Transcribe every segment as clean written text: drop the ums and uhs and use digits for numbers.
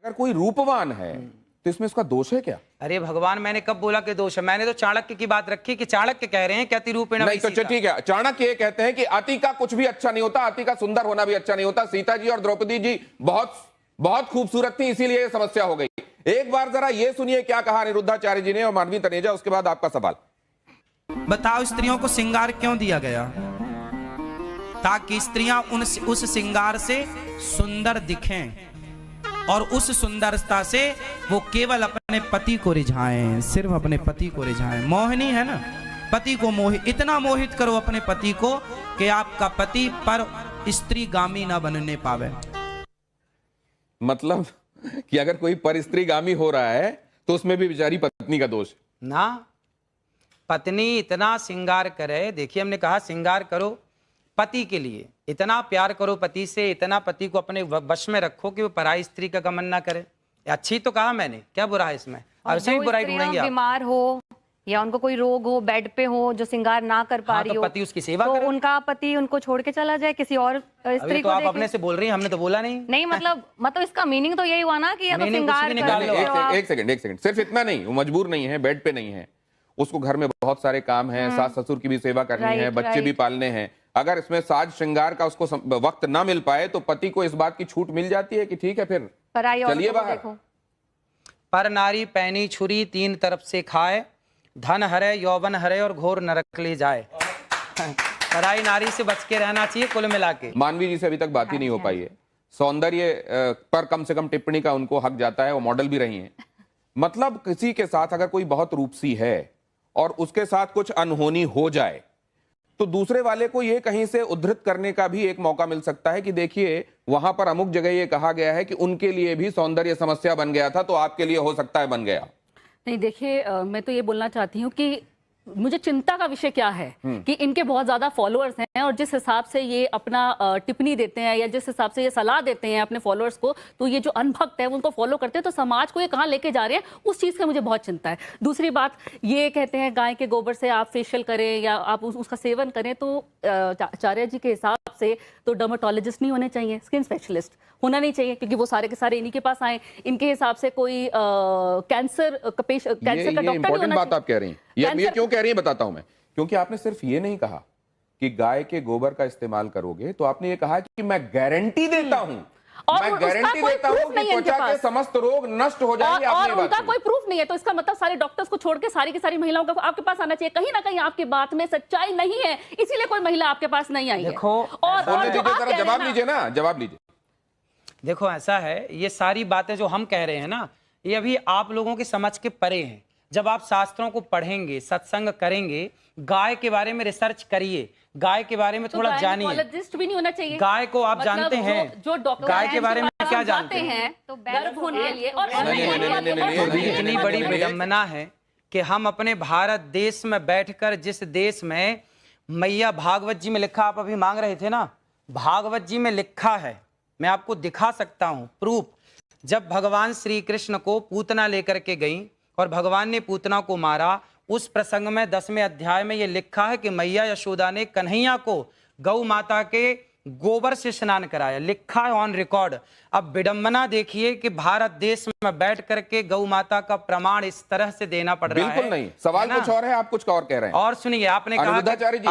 अगर कोई रूपवान है तो इसमें उसका दोष है क्या? अरे भगवान, मैंने कब बोला कि दोष है? मैंने तो चाणक्य की बात रखी कि चाणक्य कह रहे हैं कि अतिरूपेण नहीं तो ठीक है, चाणक्य ये कहते हैं कि अति का कुछ भी अच्छा नहीं होता, अति का सुंदर होना भी अच्छा नहीं होता। सीता जी और द्रौपदी जी बहुत बहुत खूबसूरत थी, इसीलिए ये समस्या हो गई। एक बार जरा ये सुनिए क्या कहा अनिरुद्धाचार्य जी ने और मानवी तनेजा, उसके बाद आपका सवाल। बताओ, स्त्रियों को श्रृंगार क्यों दिया गया? ताकि स्त्रियां उस श्रृंगार से सुंदर दिखें और उस सुंदरता से वो केवल अपने पति को रिझाएं, सिर्फ अपने पति को रिझाएं। मोहिनी है ना, पति को इतना मोहित करो अपने पति को कि आपका पति पर स्त्री गामी ना बनने पावे। मतलब कि अगर कोई पर स्त्री गामी हो रहा है तो उसमें भी बेचारी पत्नी का दोष ना। पत्नी इतना श्रृंगार करे, देखिए हमने कहा श्रृंगार करो पति के लिए, इतना प्यार करो पति से, इतना पति को अपने वश में रखो कि वो पराई स्त्री का गमन ना करे। अच्छी तो कहा मैंने, क्या बुरा है इसमें? और सही बुराई ढूंढेंगे आप। बीमार हो या उनको कोई रोग हो, बेड पे हो, जो श्रृंगार ना कर पा रही तो हो, पति उसकी सेवा तो करे। उनका पति उनको छोड़ के चला जाए, किसी और स्त्री तो को आप देखे। अपने से बोल रही हैं, हमने तो बोला नहीं। नहीं मतलब इसका मीनिंग तो यही हुआ ना कि या तो श्रृंगार एक सेकंड, सिर्फ इतना नहीं, वो मजबूर नहीं है, बेड पे नहीं है, उसको घर में बहुत सारे काम हैं, सास ससुर की भी सेवा करनी है, बच्चे भी पालने हैं। अगर इसमें साज श्रृंगार का उसको वक्त ना मिल पाए तो पति को इस बात की छूट मिल जाती है कि ठीक है फिर चलिए बाहर। पर नारी पैनी छुरी तीन तरफ से खाए, धन हरे यौवन हरे और घोर नरक ले जाए। पराई नारी से बच के रहना चाहिए कुल मिला के। मानवी जी से अभी तक बात ही नहीं हो पाई है। सौंदर्य पर कम से कम टिप्पणी का उनको हक जाता है, वो मॉडल भी रही हैं। मतलब किसी के साथ अगर कोई बहुत रूपसी है और उसके साथ कुछ अनहोनी हो जाए तो दूसरे वाले को ये कहीं से उद्धृत करने का भी एक मौका मिल सकता है कि देखिए वहां पर अमुक जगह ये कहा गया है कि उनके लिए भी सौंदर्य समस्या बन गया था, तो आपके लिए हो सकता है बन गया। नहीं देखिए, मैं तो ये बोलना चाहती हूँ कि मुझे चिंता का विषय क्या है कि इनके बहुत ज्यादा फॉलोअर्स हैं और जिस हिसाब से ये अपना टिप्पणी देते हैं या जिस हिसाब से ये सलाह देते हैं अपने फॉलोअर्स को, तो ये जो अनभक्त है उनको फॉलो करते हैं, तो समाज को ये कहाँ लेके जा रहे हैं, उस चीज़ का मुझे बहुत चिंता है। दूसरी बात, ये कहते हैं गाय के गोबर से आप फेशियल करें या आप उसका सेवन करें, तो आचार्य जी के हिसाब से तो डर्मेटोलॉजिस्ट नहीं होने चाहिए, स्किन स्पेशलिस्ट होना नहीं चाहिए, क्योंकि वो सारे के सारे इन्हीं के पास आए। इनके हिसाब से कोई कैंसर का डॉक्टर नहीं होना बात आप कह रही हैं। ये क्यों कह रही है बताता हूं मैं। क्योंकि आपने सिर्फ ये नहीं कहा कि गाय के गोबर का इस्तेमाल करोगे, तो आपने ये कहा कि मैं गारंटी देता हूं, मैं गारंटी देता हूं कि त्वचा के समस्त रोग नष्ट हो जाएंगे। और उनका कोई प्रूफ नहीं है, तो इसका मतलब सारे डॉक्टर्स को छोड़ के सारी की सारी महिलाओं को आपके पास आना चाहिए। कहीं ना कहीं आपकी बात में सच्चाई नहीं है, इसीलिए कोई महिला आपके पास नहीं आई है। और जवाब लीजिए ना, जवाब लीजिए। देखो ऐसा है, ये सारी बातें जो हम कह रहे हैं ना, ये अभी आप लोगों की समझ के परे हैं। जब आप शास्त्रों को पढ़ेंगे, सत्संग करेंगे, गाय के बारे में रिसर्च करिए, गाय के बारे में थोड़ा जानिए। भी नहीं होना चाहिए। गाय को आप जानते हैं, जो डॉक्टर गाय के बारे में क्या जानते हैं? तो गर्भ होने के लिए और इतनी बड़ी विडंबना है कि हम अपने भारत देश में बैठकर, जिस देश में मैया भागवत जी में लिखा, आप अभी मांग रहे थे ना, भागवत जी में लिखा है, मैं आपको दिखा सकता हूं प्रूफ। जब भगवान श्री कृष्ण को पूतना लेकर के गई और भगवान ने पूतना को मारा, उस प्रसंग में 10वें अध्याय में यह लिखा है कि मैया यशोदा ने कन्हैया को गौ माता के गोबर से स्नान कराया, लिखा है ऑन रिकॉर्ड। अब विडंबना देखिए कि भारत देश में बैठ करके गौ माता का प्रमाण इस तरह से देना पड़ रहा है। बिल्कुल नहीं, सवाल कुछ और है, आप कुछ और कह रहे हैं। और सुनिए, आपने कहा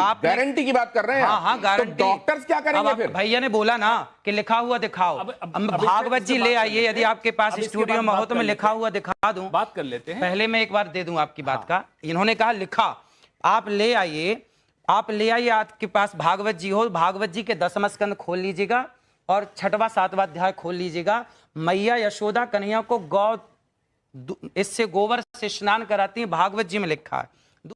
आप गारंटी की बात कर रहे हैं। हाँ, गारंटी। तो डॉक्टर्स क्या करेंगे फिर? भैया ने बोला ना कि लिखा हुआ दिखाओ। भागवत जी ले आइए, यदि आपके पास स्टूडियो में हो तो मैं लिखा हुआ दिखा दूं। बात कर लेते हैं, पहले मैं एक बार दे दूं आपकी बात का। इन्होंने कहा लिखा, आप ले आइए, आप ले आइए, आपके पास भागवत जी हो, भागवत जी के 10वां स्कंद खोल लीजिएगा और 6वां 7वां अध्याय खोल लीजिएगा। मैया यशोदा कन्हैया को इससे गोबर से स्नान कराती है, भागवत जी में लिखा है।